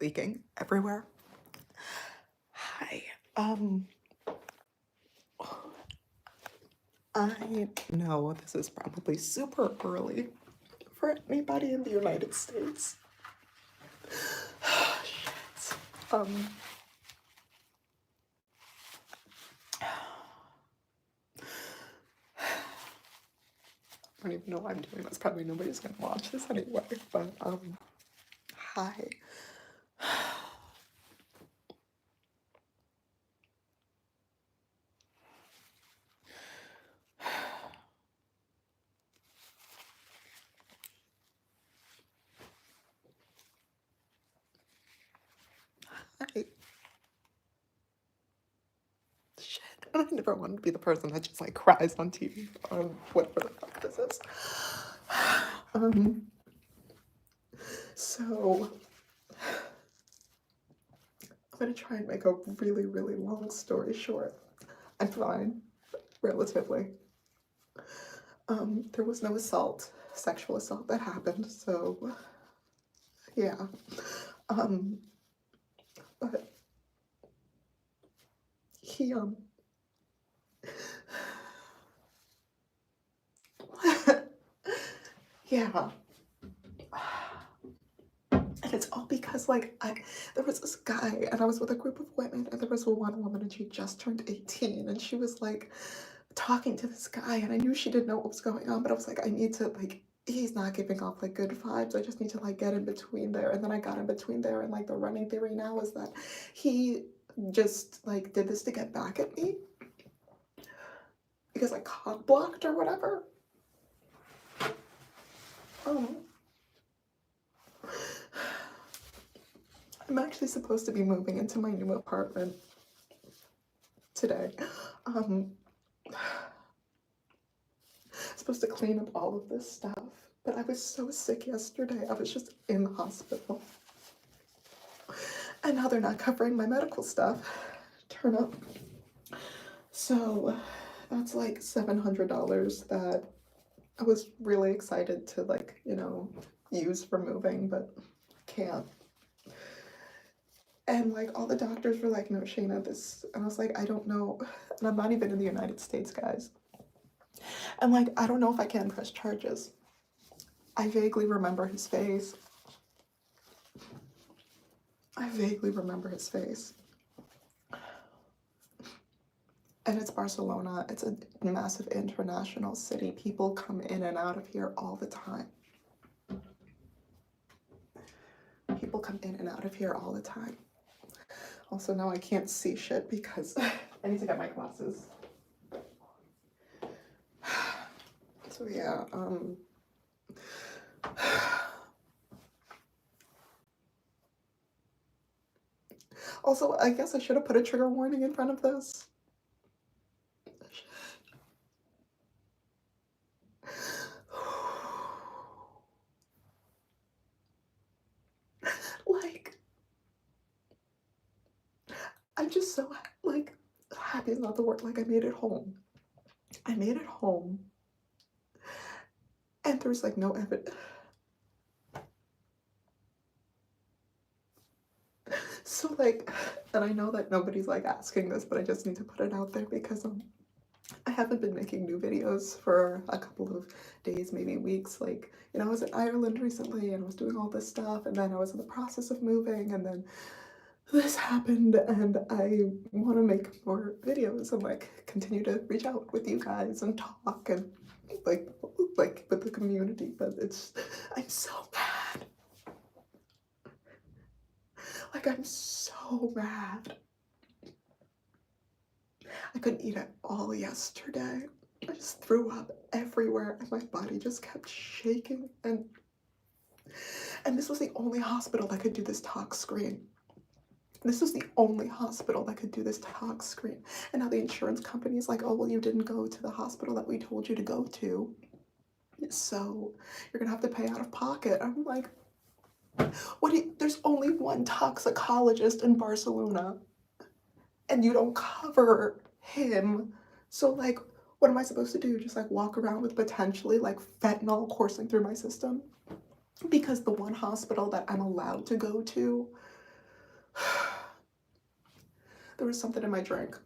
leaking everywhere. Hi. Um, I know this is probably super early for anybody in the United States. Shit. I don't even know why I'm doing this. Probably nobody's gonna watch this anyway, but hi. Hi. Shit. I never wanted to be the person that just like cries on TV on whatever the fuck this is. So I'm gonna try and make a really, really long story short. I'm fine, relatively. There was no sexual assault that happened, so yeah. But he yeah. And it's all because like there was this guy and I was with a group of women and there was one woman and she just turned 18 and she was like talking to this guy and I knew she didn't know what was going on, but I was like, I need to like he's not giving off like good vibes. I just need to like get in between there. And then I got in between there and like the running theory now is that he just like did this to get back at me because I cock blocked or whatever. I'm actually supposed to be moving into my new apartment today. Supposed to clean up all of this stuff, but I was so sick yesterday. I was just in the hospital. And now they're not covering my medical stuff. Turn up. So that's like $700 that I was really excited to like, you know, use for moving, but can't. And like all the doctors were like, no, Shayna, this, and I was like, I don't know. And I'm not even in the United States, guys. And like, I don't know if I can press charges. I vaguely remember his face. And it's Barcelona. It's a massive international city. People come in and out of here all the time. Also, now I can't see shit because I need to get my glasses. So yeah, also, I guess I should have put a trigger warning in front of this. Like, I'm just so, like, happy is not the word. Like, I made it home. And there's, like, no evidence. So, like, and I know that nobody's, like, asking this, but I just need to put it out there because, I haven't been making new videos for a couple of days, maybe weeks. Like, you know, I was in Ireland recently and I was doing all this stuff, and then I was in the process of moving, and then this happened, and I want to make more videos and like continue to reach out with you guys and talk and like with the community. But I'm so mad. Like, I'm so mad. I couldn't eat at all yesterday. I just threw up everywhere and my body just kept shaking, and this was the only hospital that could do this tox screen. And now the insurance company is like, oh, well, you didn't go to the hospital that we told you to go to, so you're gonna have to pay out of pocket. I'm like, there's only one toxicologist in Barcelona and you don't cover him. So like, what am I supposed to do? Just like walk around with potentially like fentanyl coursing through my system? Because the one hospital that I'm allowed to go to There was something in my drink.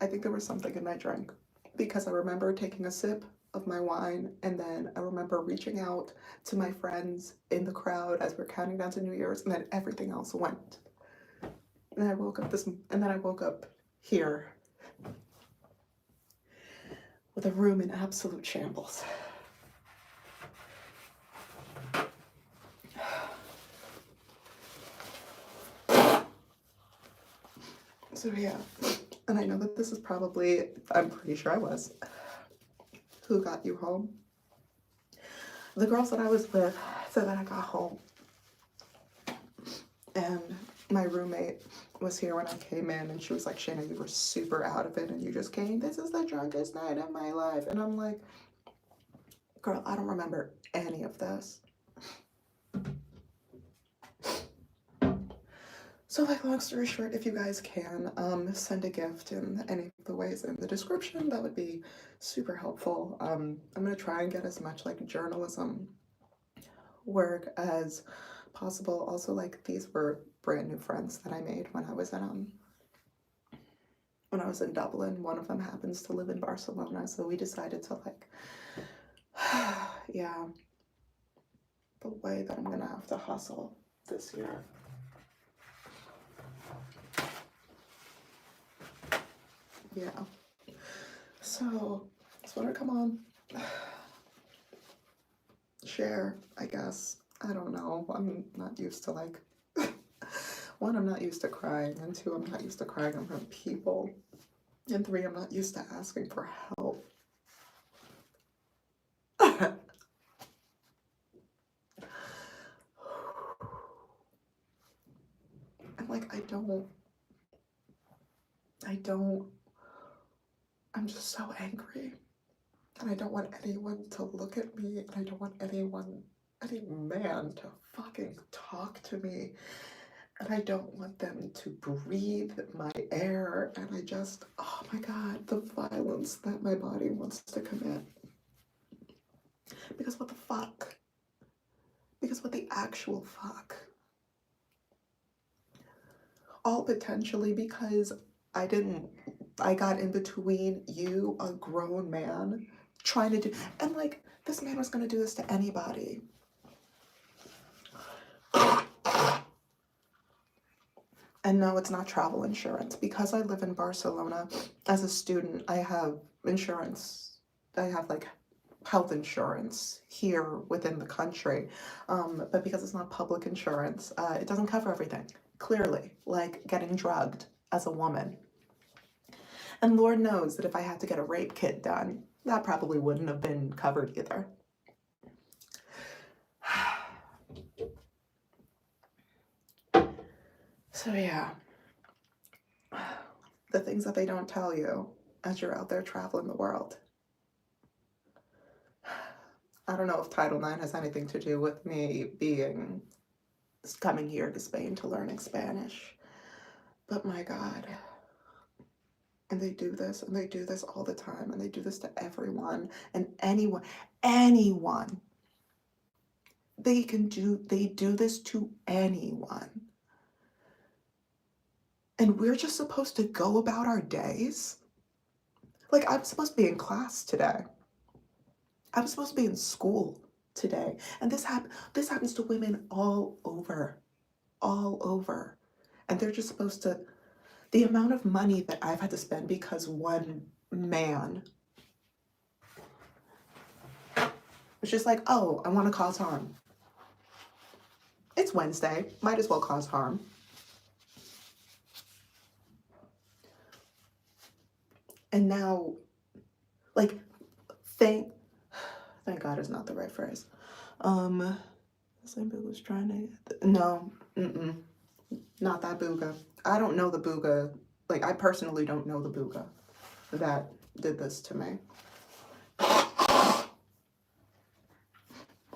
I think there was something in my drink because I remember taking a sip of my wine, and then I remember reaching out to my friends in the crowd as we're counting down to New Year's, and then everything else went. And I woke up here with a room in absolute shambles. So yeah, and I know that this is probably, I'm pretty sure I was, who got you home? The girls that I was with said that I got home, and my roommate was here when I came in, and she was like, Shayna, you were super out of it, and you just came, this is the drunkest night of my life. And I'm like, girl, I don't remember any of this. So like, long story short, if you guys can send a gift in any of the ways in the description, that would be super helpful. I'm gonna try and get as much like journalism work as possible. Also, like, these were brand new friends that I made when I was in Dublin. One of them happens to live in Barcelona, so we decided to like yeah, the way that I'm gonna have to hustle this year. Yeah. So just wanna come on, share, I guess. I don't know. I'm not used to like one, I'm not used to crying, and two, I'm not used to crying in front of people, and three, I'm not used to asking for help. And like, I'm just so angry, and I don't want anyone to look at me, and I don't want any man to fucking talk to me, and I don't want them to breathe my air, and I just, oh my God, the violence that my body wants to commit. Because what the fuck? Because what the actual fuck? All potentially because I got in between you, a grown man, trying to do, and like, this man was gonna do this to anybody. And no, it's not travel insurance. Because I live in Barcelona as a student, I have insurance. I have like health insurance here within the country. But because it's not public insurance, it doesn't cover everything. Clearly, like getting drugged as a woman. And Lord knows that if I had to get a rape kit done, that probably wouldn't have been covered either. So yeah, the things that they don't tell you as you're out there traveling the world. I don't know if Title IX has anything to do with me coming here to Spain to learning Spanish, but my God. And they do this, and they do this all the time, and they do this to everyone and anyone. They do this to anyone. And we're just supposed to go about our days? Like, I'm supposed to be in class today. I'm supposed to be in school today. And this happens to women all over. And they're just supposed to, the amount of money that I've had to spend because one man was just like, oh, I want to cause harm. It's Wednesday, might as well cause harm. And now, like, thank God is not the right phrase. The same booga was trying to, no, not that booga. I don't know the booga. Like, I personally don't know the booga that did this to me.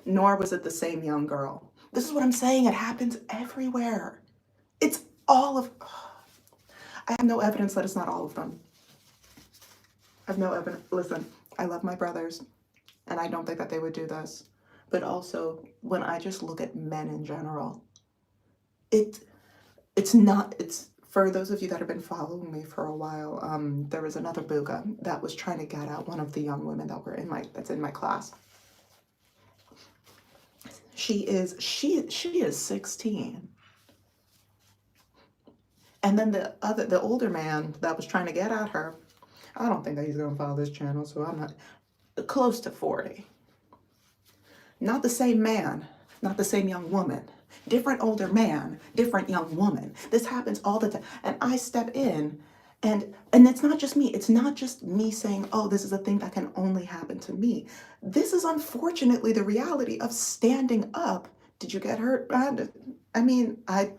Nor was it the same young girl. This is what I'm saying. It happens everywhere. It's all of, I have no evidence that it's not all of them. I have no evidence. Listen, I love my brothers, and I don't think that they would do this. But also, when I just look at men in general, it's not, it's, for those of you that have been following me for a while, there was another booga that was trying to get at one of the young women that were that's in my class. She is 16. And then the older man that was trying to get at her, I don't think that he's gonna follow this channel, so I'm not, close to 40. Not the same man, not the same young woman. Different older man, different young woman. This happens all the time. And I step in, and it's not just me. It's not just me saying, oh, this is a thing that can only happen to me. This is unfortunately the reality of standing up. Did you get hurt? I mean, I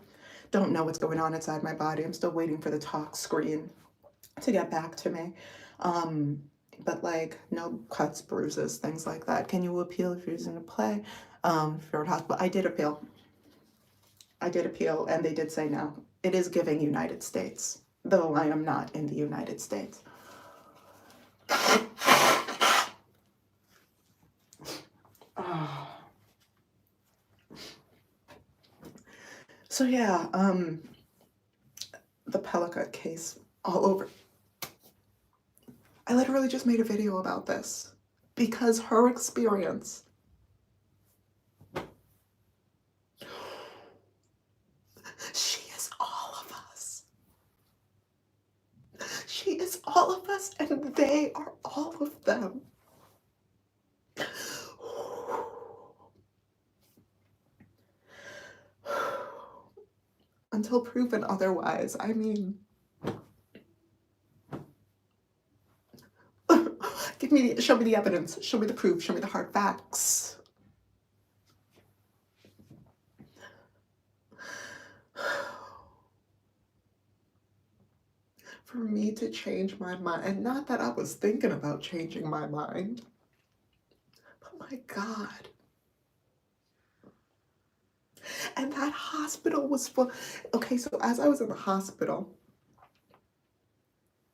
don't know what's going on inside my body. I'm still waiting for the talk screen to get back to me. But like, no cuts, bruises, things like that. Can you appeal if you're using a play? If you're at hospital, I did appeal. And they did say no. It is giving United States, though I am not in the United States. So yeah, the Pellica case all over. I literally just made a video about this because her experience, she is all of us. She is all of us, and they are all of them. Until proven otherwise, I mean, show me the evidence, show me the proof, show me the hard facts. For me to change my mind, and not that I was thinking about changing my mind, but my God. And that hospital was full. Okay, so as I was in the hospital,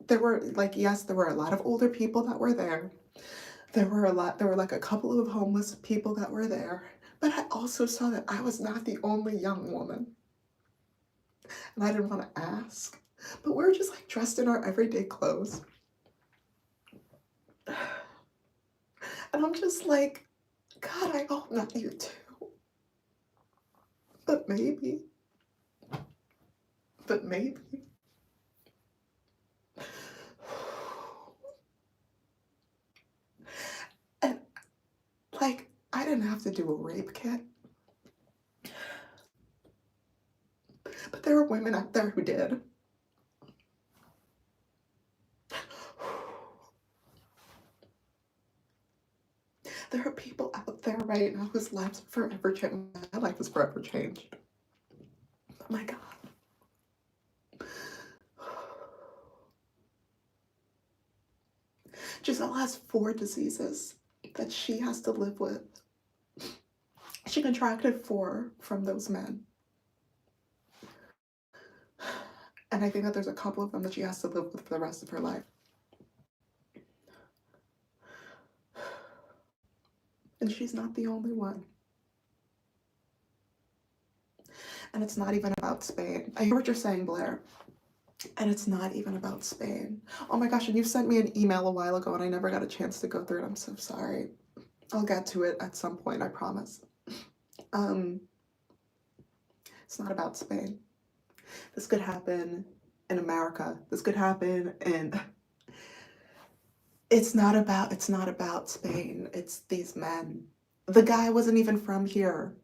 there were like, yes, there were a lot of older people that were there. There were like a couple of homeless people that were there. But I also saw that I was not the only young woman. And I didn't want to ask. But we were just like dressed in our everyday clothes. And I'm just like, God, I hope not you too. But maybe. And like, I didn't have to do a rape kit. But there were women out there who did. There are people out there right now whose lives are forever changed. My life is forever changed. Oh my God. Giselle has 4 diseases that she has to live with. She contracted 4 from those men. And I think that there's a couple of them that she has to live with for the rest of her life. And she's not the only one. And it's not even about Spain. I hear what you're saying, Blair. And it's not even about Spain. Oh my gosh, and you sent me an email a while ago and I never got a chance to go through it. I'm so sorry. I'll get to it at some point, I promise. It's not about Spain. This could happen in America. This could happen in... It's not about Spain. It's these men. The guy wasn't even from here.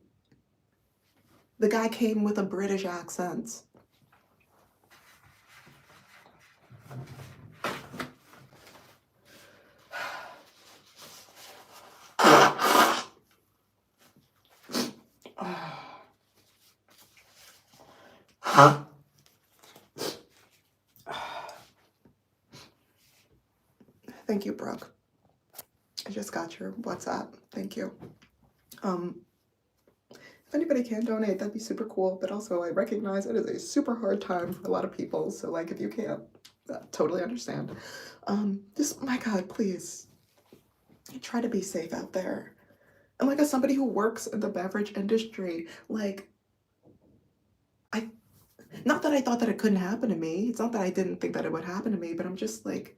The guy came with a British accent. Thank you, Brooke. I just got your WhatsApp. Thank you. If anybody can donate, that'd be super cool. But also, I recognize it is a super hard time for a lot of people. So, like, if you can't, totally understand. Just, my God, please, try to be safe out there. And like, as somebody who works in the beverage industry, like, that I thought that it couldn't happen to me. It's not that I didn't think that it would happen to me, but I'm just like,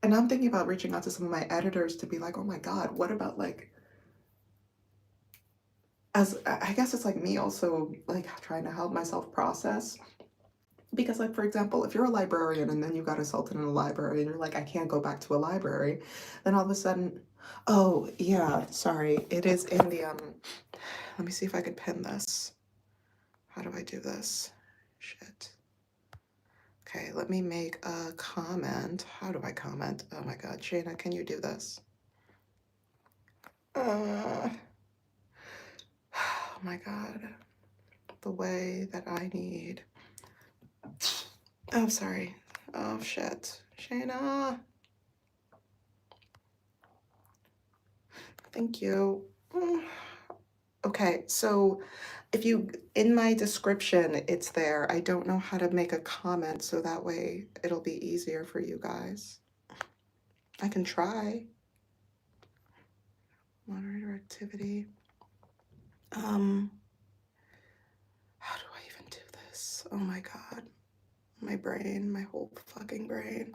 and I'm thinking about reaching out to some of my editors to be like, oh my God, what about like, as I guess it's like me also like trying to help myself process. Because like, for example, if you're a librarian and then you got assaulted in a library and you're like, I can't go back to a library, then all of a sudden, oh yeah, sorry, it is in the, let me see if I could pin this. How do I do this? Shit. Okay, let me make a comment. How do I comment? Oh my God, Shayna, can you do this? Oh my God, the way that I need. Oh, sorry. Oh shit, Shayna. Thank you. Okay, so if you, in my description, it's there. I don't know how to make a comment, so that way it'll be easier for you guys. I can try. Moderator activity. How do I even do this? Oh my God. My brain, my whole fucking brain.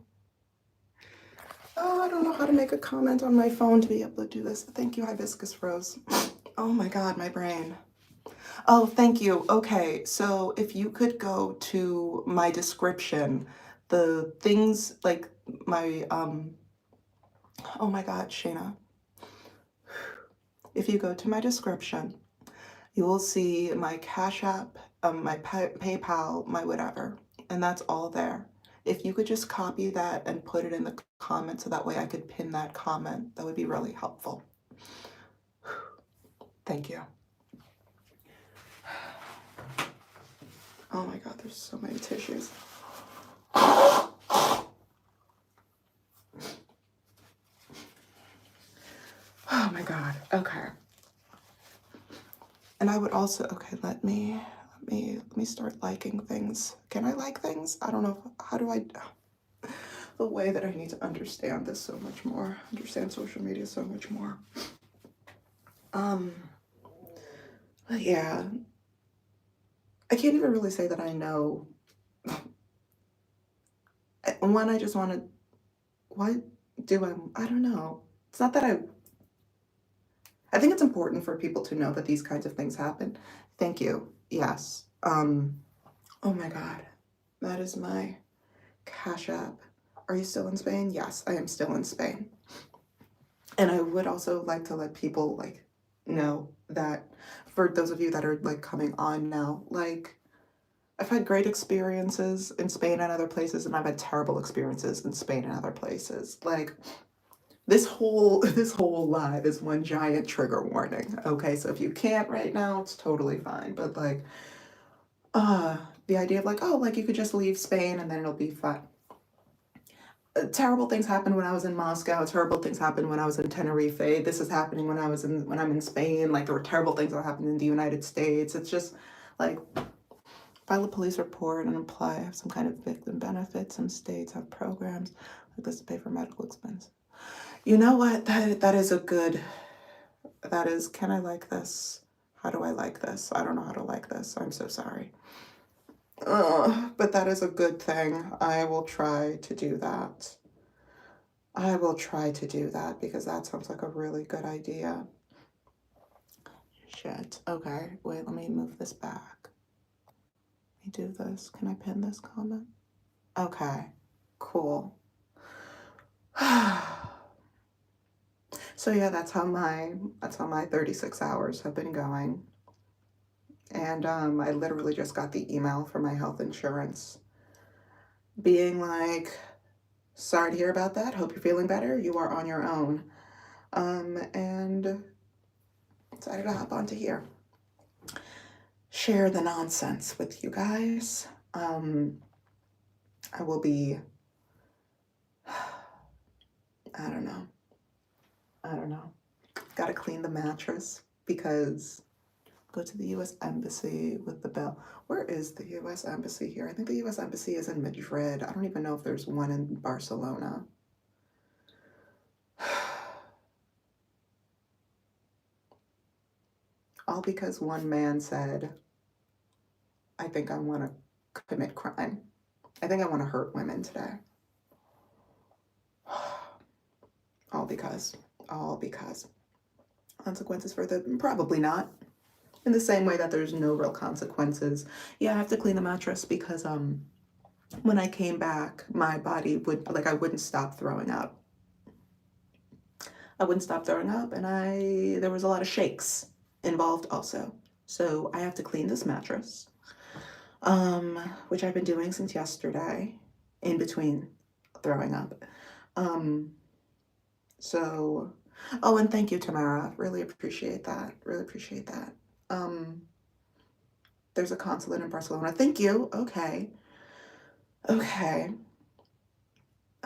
Oh, I don't know how to make a comment on my phone to be able to do this. Thank you, Hibiscus Rose. Oh my God, my brain. Oh, thank you. Okay, so if you could go to my description, the things like my, oh my God, Shayna. If you go to my description, you will see my Cash App, my PayPal, my whatever, and that's all there. If you could just copy that and put it in the comment so that way I could pin that comment, that would be really helpful. Thank you. Oh my God, there's so many tissues. Oh my God, okay. And I would also, okay, let me start liking things. Can I like things? I don't know, how do I, the way that I need to understand this so much more, understand social media so much more. Yeah, I can't even really say that I know. One, I just want to, what do I don't know. It's not that I think it's important for people to know that these kinds of things happen. Thank you, yes. Oh my God, that is my Cash App. Are you still in Spain? Yes, I am still in Spain. And I would also like to let people like know that for those of you that are like coming on now, like I've had great experiences in Spain and other places, and I've had terrible experiences in Spain and other places. Like this whole live is one giant trigger warning. Okay, so if you can't right now, it's totally fine. But like the idea of like, oh, like you could just leave Spain and then it'll be fine. Terrible things happened when I was in Moscow. Terrible things happened when I was in Tenerife. This is happening when I'm in Spain. Like there were terrible things that happened in the United States. It's just like file a police report and apply some kind of victim benefit. Some states have programs like this to pay for medical expense. You know what? That is a good. That is. Can I like this? How do I like this? I don't know how to like this. I'm so sorry. But that is a good thing. I will try to do that. I will try to do that because that sounds like a really good idea. Shit. Okay, wait, let me move this back. Let me do this. Can I pin this comment? Okay, cool. So yeah, that's how my 36 hours have been going. And I literally just got the email from my health insurance being like, sorry to hear about that. Hope you're feeling better. You are on your own. And decided to hop onto here. Share the nonsense with you guys. I will be, I don't know. Gotta clean the mattress because go to the US Embassy with the bell. Where is the US Embassy here? I think the US Embassy is in Madrid. I don't even know if there's one in Barcelona. All because one man said, I think I want to commit crime. I think I want to hurt women today. All because consequences for the, probably not. In the same way that there's no real consequences. Yeah, I have to clean the mattress because when I came back, my body would, like, I wouldn't stop throwing up. I wouldn't stop throwing up, and there was a lot of shakes involved also. So I have to clean this mattress, which I've been doing since yesterday, in between throwing up. So, oh, and thank you, Tamara. Really appreciate that. Really appreciate that. There's a consulate in Barcelona. Thank you. Okay. Okay.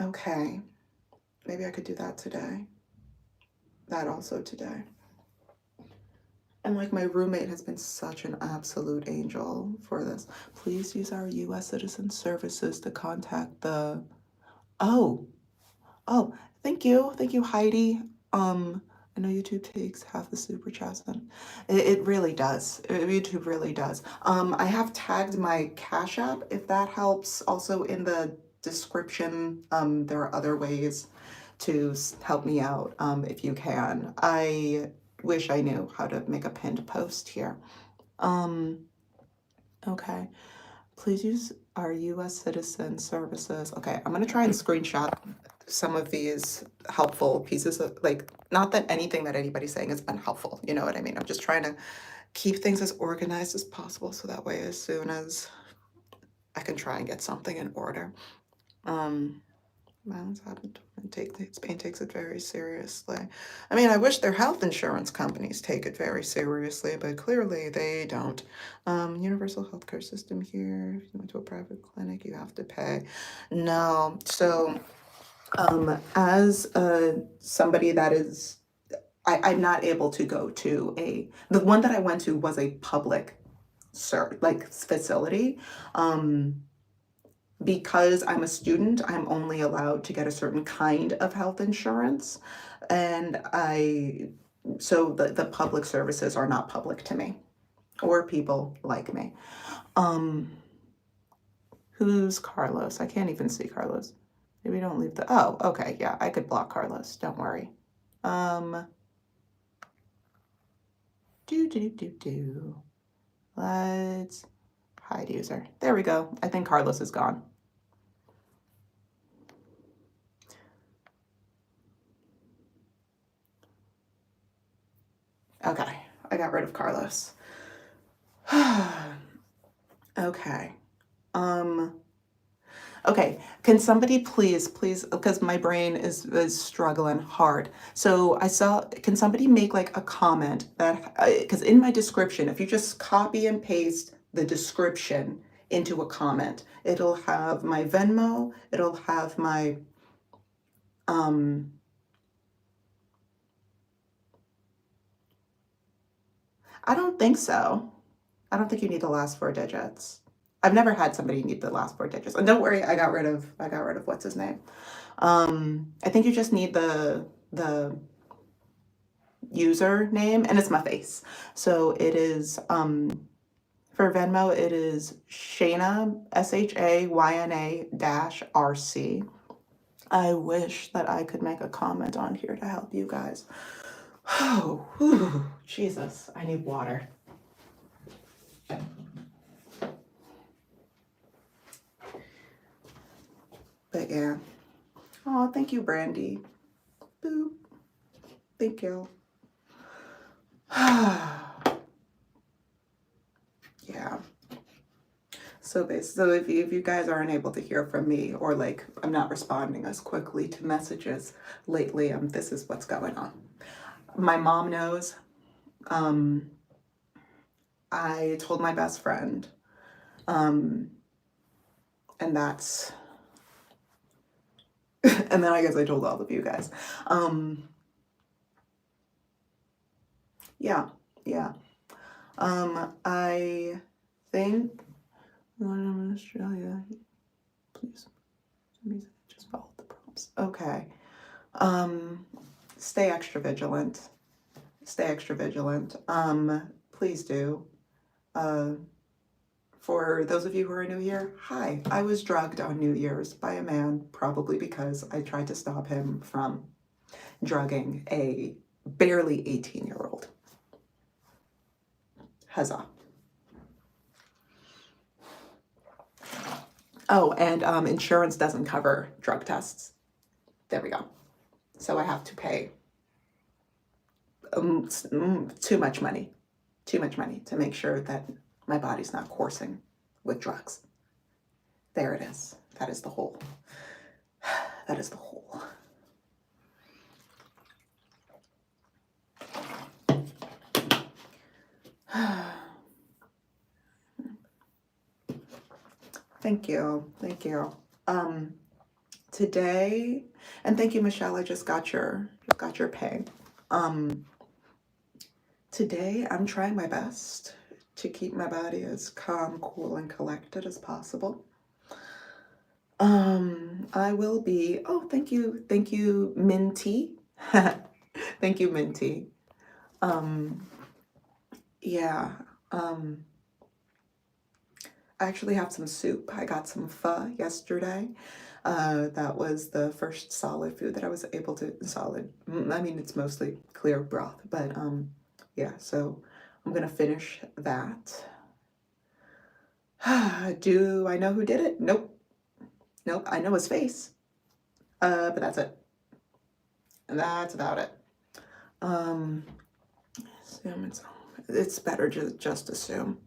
Okay. Maybe I could do that today. That also today. And like, my roommate has been such an absolute angel for this. Please use our U.S. citizen services to contact the, oh, thank you, Heidi. I know YouTube takes half the super chats, and it really does. YouTube really does. I have tagged my Cash App, if that helps. Also in the description, there are other ways to help me out, if you can. I wish I knew how to make a pinned post here. Okay. Please use our U.S. citizen services. Okay, I'm gonna try and screenshot some of these helpful pieces of, like, not that anything that anybody's saying has been helpful, you know what I mean? I'm just trying to keep things as organized as possible so that way as soon as I can try and get something in order. Violence happened and Spain takes it very seriously. I mean, I wish their health insurance companies take it very seriously, but clearly they don't. Universal healthcare system here. If you went to a private clinic, you have to pay. No. So, as somebody that is, I'm not able to go to the one that I went to was a public facility. Because I'm a student, I'm only allowed to get a certain kind of health insurance. And so the public services are not public to me or people like me. Who's Carlos? I can't even see Carlos. Maybe don't leave the, oh, okay, yeah, I could block Carlos, don't worry. Let's hide user. There we go. I think Carlos is gone. Okay, I got rid of Carlos. Okay. Okay, can somebody please, because my brain is struggling hard. So can somebody make like a comment that, because in my description, if you just copy and paste the description into a comment, it'll have my Venmo, it'll have my, I don't think so. I don't think you need the last 4 digits. I've never had somebody need the last 4 digits. And don't worry, I got rid of what's his name. I think you just need the username, and it's my face. So it is, for Venmo, it is Shayna, SHAYNA-RC. I wish that I could make a comment on here to help you guys. Oh, whew, Jesus, I need water. But yeah. Oh, thank you, Brandy. Boop. Thank you. Yeah. So if you guys aren't able to hear from me, or like I'm not responding as quickly to messages lately, this is what's going on. My mom knows. I told my best friend, and that's, and then I guess I told all of you guys. Yeah. I think I'm in Australia. Please, just follow the prompts. Okay. Stay extra vigilant. Stay extra vigilant. Please do. For those of you who are new here, hi. I was drugged on New Year's by a man, probably because I tried to stop him from drugging a barely 18-year-old. Huzzah. Oh, and insurance doesn't cover drug tests. There we go. So I have to pay too much money to make sure that my body's not coursing with drugs. There it is. That is the whole. That is the whole. Thank you. Thank you. Today, and thank you, Michelle. I just got your pay. Today, I'm trying my best to keep my body as calm, cool, and collected as possible. I will be. Oh, thank you, Minty. Thank you, Minty. Yeah. I actually have some soup. I got some pho yesterday. That was the first solid food that I was able to, I mean, it's mostly clear broth, but yeah, so I'm gonna finish that. Do I know who did it? Nope. Nope, I know his face. But that's it. And that's about it. It's better to just assume.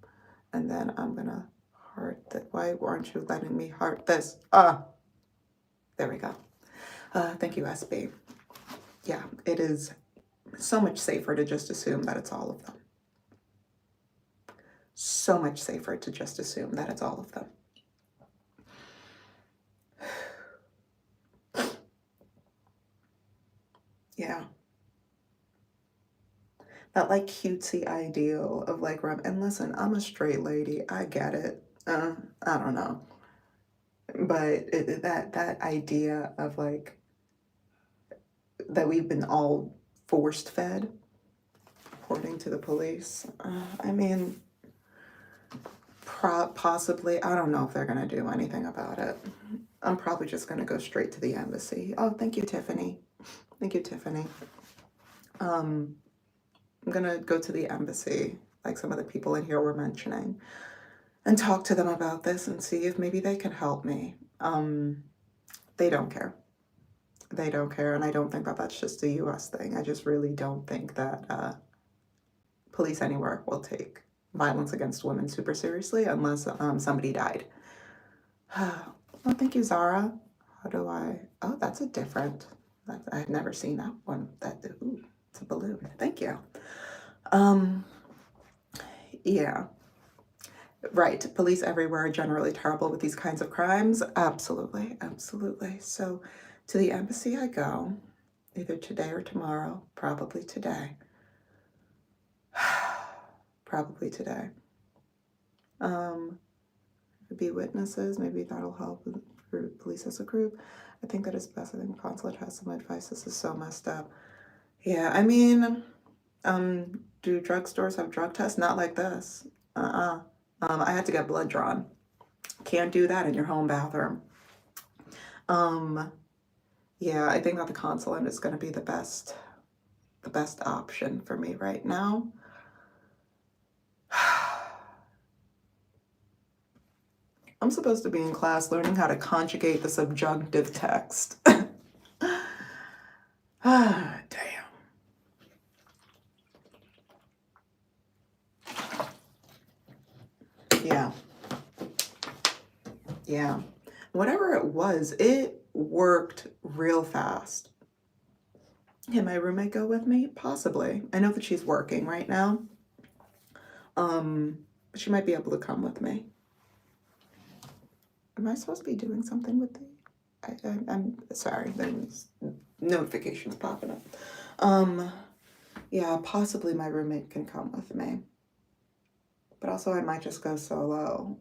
And then I'm gonna heart that. Why aren't you letting me heart this? There we go. Thank you, SB. Yeah, it is so much safer to just assume that it's all of them. So much safer to just assume that it's all of them. Yeah. That like cutesy ideal of like, and listen, I'm a straight lady. I get it. I don't know. But that idea of like, that we've been all forced fed, according to the police. I mean, possibly, I don't know if they're going to do anything about it. I'm probably just going to go straight to the embassy. Oh, thank you, Tiffany. Thank you, Tiffany. I'm going to go to the embassy, like some of the people in here were mentioning, and talk to them about this and see if maybe they can help me. They don't care. They don't care, and I don't think that that's just a U.S. thing. I just really don't think that police anywhere will take violence against women super seriously unless somebody died. Oh, thank you, Zara. How do I... Oh, that's a different... I've never seen that one. Ooh, it's a balloon. Thank you. Yeah. Right. Police everywhere are generally terrible with these kinds of crimes. Absolutely. Absolutely. So to the embassy I go, either today or tomorrow. Probably today. Probably today. Be witnesses. Maybe that'll help for police as a group. I think that is best. I think the consulate has some advice. This is so messed up. Yeah, I mean, do drugstores have drug tests? Not like this. I had to get blood drawn. Can't do that in your home bathroom. Yeah, I think that the consulate is going to be the best option for me right now. I'm supposed to be in class learning how to conjugate the subjunctive text. Ah, damn. Yeah. Yeah. Whatever it was, it worked real fast. Can my roommate go with me? Possibly. I know that she's working right now. But she might be able to come with me. Am I supposed to be doing something with the... I'm sorry, there's notifications popping up. Yeah, possibly my roommate can come with me. But also I might just go solo.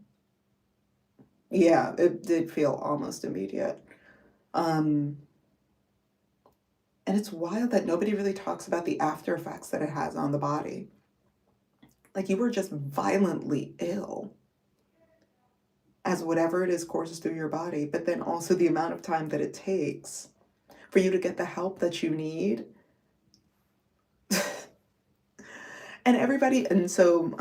Yeah, it did feel almost immediate. And it's wild that nobody really talks about the after effects that it has on the body. Like, you were just violently ill. as whatever it is courses through your body, but then also the amount of time that it takes for you to get the help that you need. And everybody, and so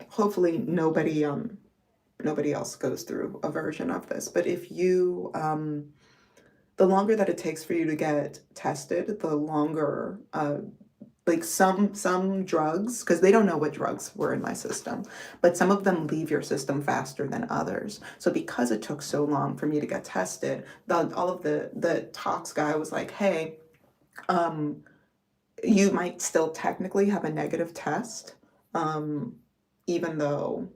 hopefully nobody else goes through a version of this, but if you the longer that it takes for you to get tested, the longer like some drugs, because they don't know what drugs were in my system, but some of them leave your system faster than others. So because it took so long for me to get tested, all of the tox guy was like, hey, you might still technically have a negative test, even though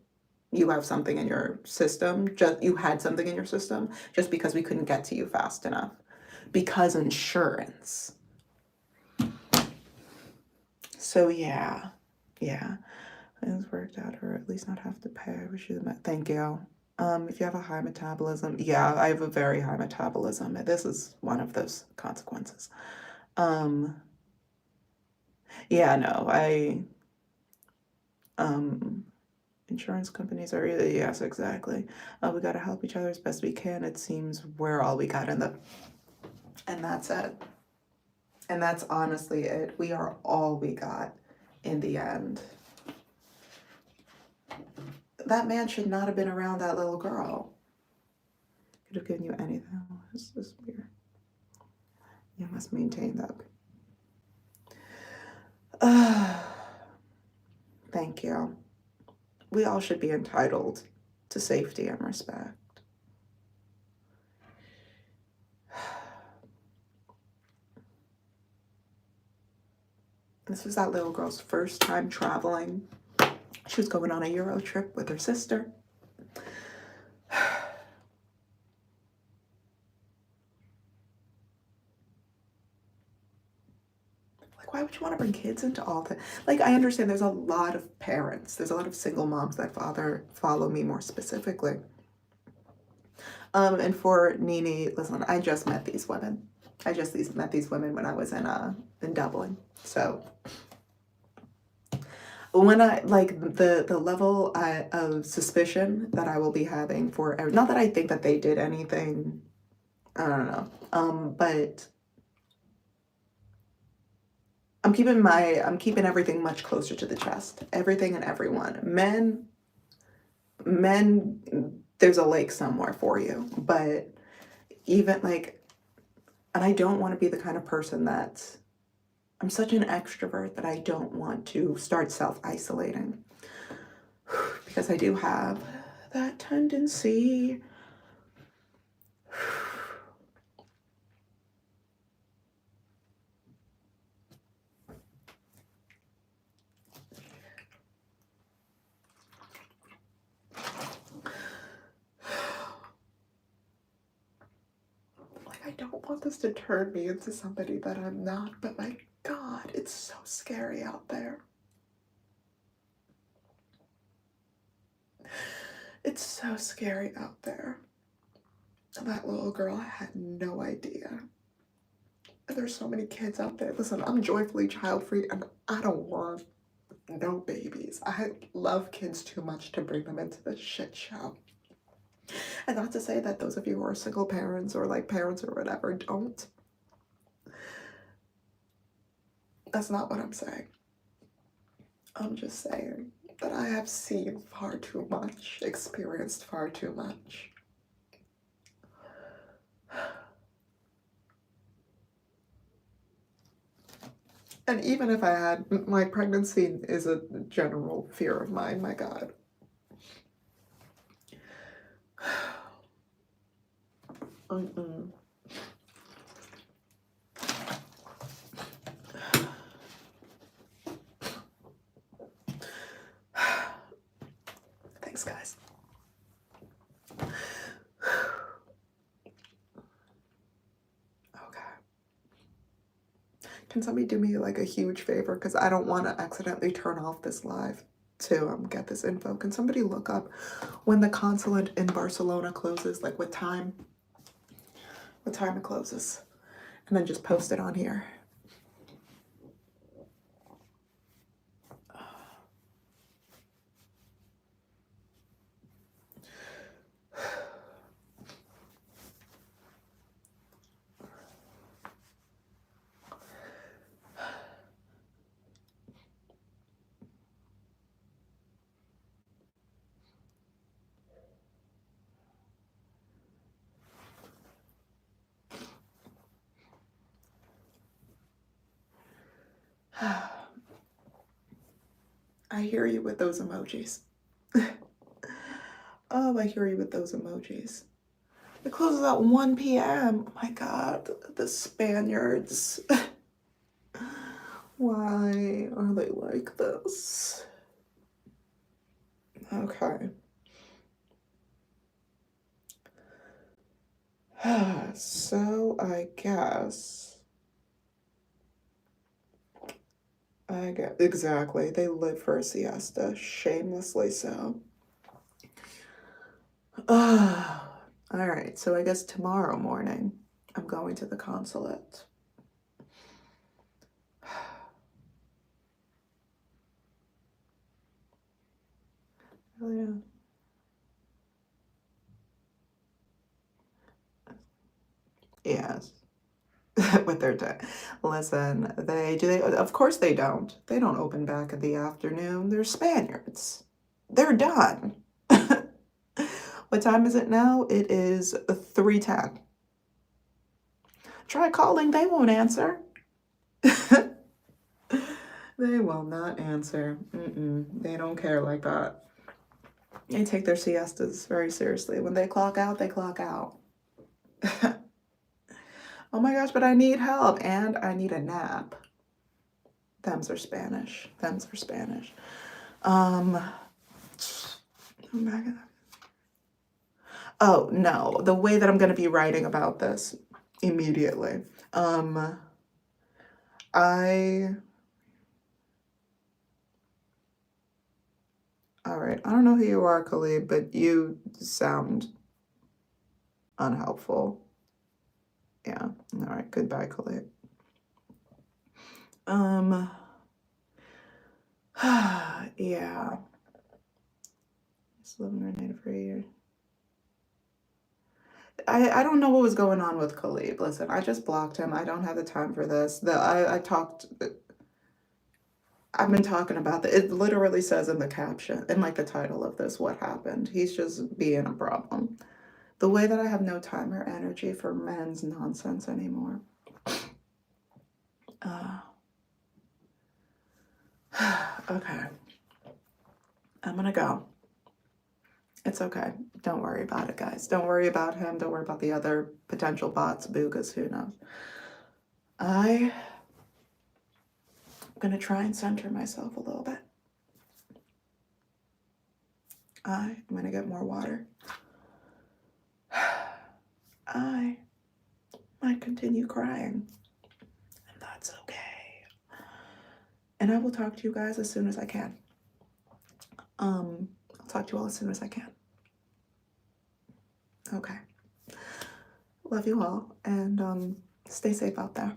you have something in your system, you had something in your system, just because we couldn't get to you fast enough. Because insurance. So yeah. It's worked out, or at least not have to pay. I wish you the best. Thank you. If you have a high metabolism, yeah, I have a very high metabolism. This is one of those consequences. Yeah, no, insurance companies are really, yes, exactly. We gotta help each other as best we can. It seems we're all we got and that's it. And that's honestly it. We are all we got in the end. That man should not have been around that little girl. Could have given you anything. This is weird. You must maintain that. Thank you. We all should be entitled to safety and respect. This was that little girl's first time traveling. She was going on a Euro trip with her sister. Like, why would you want to bring kids into all that? Like, I understand there's a lot of parents. There's a lot of single moms that follow me more specifically. And for Nene, listen, I just met these women. I just met these women when I was in Dublin. So when I, like, the level of suspicion that I will be having for, not that I think that they did anything, I don't know, but I'm keeping everything much closer to the chest. Everything and everyone. Men, there's a lake somewhere for you, but even like, and I don't want to be the kind of person that, I'm such an extrovert that I don't want to start self-isolating, because I do have that tendency. Like, I don't want this to turn me into somebody that I'm not, but my God, it's so scary out there. It's so scary out there. That little girl had no idea. And there's so many kids out there. Listen, I'm joyfully child-free and I don't want no babies. I love kids too much to bring them into this shit show. And not to say that those of you who are single parents or like parents or whatever don't. That's not what I'm saying. I'm just saying that I have seen far too much, experienced far too much. And even if I had, my pregnancy is a general fear of mine, my God. Thanks, guys. Okay. Can somebody do me like a huge favor? Because I don't want to accidentally turn off this live to get this info. Can somebody look up when the consulate in Barcelona closes, like what time it closes, and then just post it on here? I hear you with those emojis. Oh, I hear you with those emojis. It closes at 1 p.m. Oh my God, the Spaniards. Why are they like this? Okay. So I guess exactly. They live for a siesta, shamelessly so. All right. So I guess tomorrow morning I'm going to the consulate. Oh yeah. Yes. With their day. Listen, they of course they don't. They don't open back in the afternoon. They're Spaniards. They're done. What time is it now? It is 3:10. Try calling, they won't answer. They will not answer. They don't care like that. They take their siestas very seriously. When they clock out, they clock out. Oh my gosh, but I need help and I need a nap. Thems are Spanish. Thems are Spanish. Oh no, the way that I'm going to be writing about this immediately. All right, I don't know who you are, Khalid, but you sound unhelpful. Yeah, all right, goodbye, Khalid. Yeah. Just living her native for a year. I don't know what was going on with Khalid. Listen, I just blocked him. I don't have the time for this. I've been talking about that. It literally says in the caption, in like the title of this, what happened. He's just being a problem. The way that I have no time or energy for men's nonsense anymore. Okay. I'm gonna go. It's okay. Don't worry about it, guys. Don't worry about him. Don't worry about the other potential bots, boogas, who knows. I'm gonna try and center myself a little bit. I'm gonna get more water. I might continue crying, and that's okay. And I will talk to you guys as soon as I can. I'll talk to you all as soon as I can. Okay. Love you all, and stay safe out there.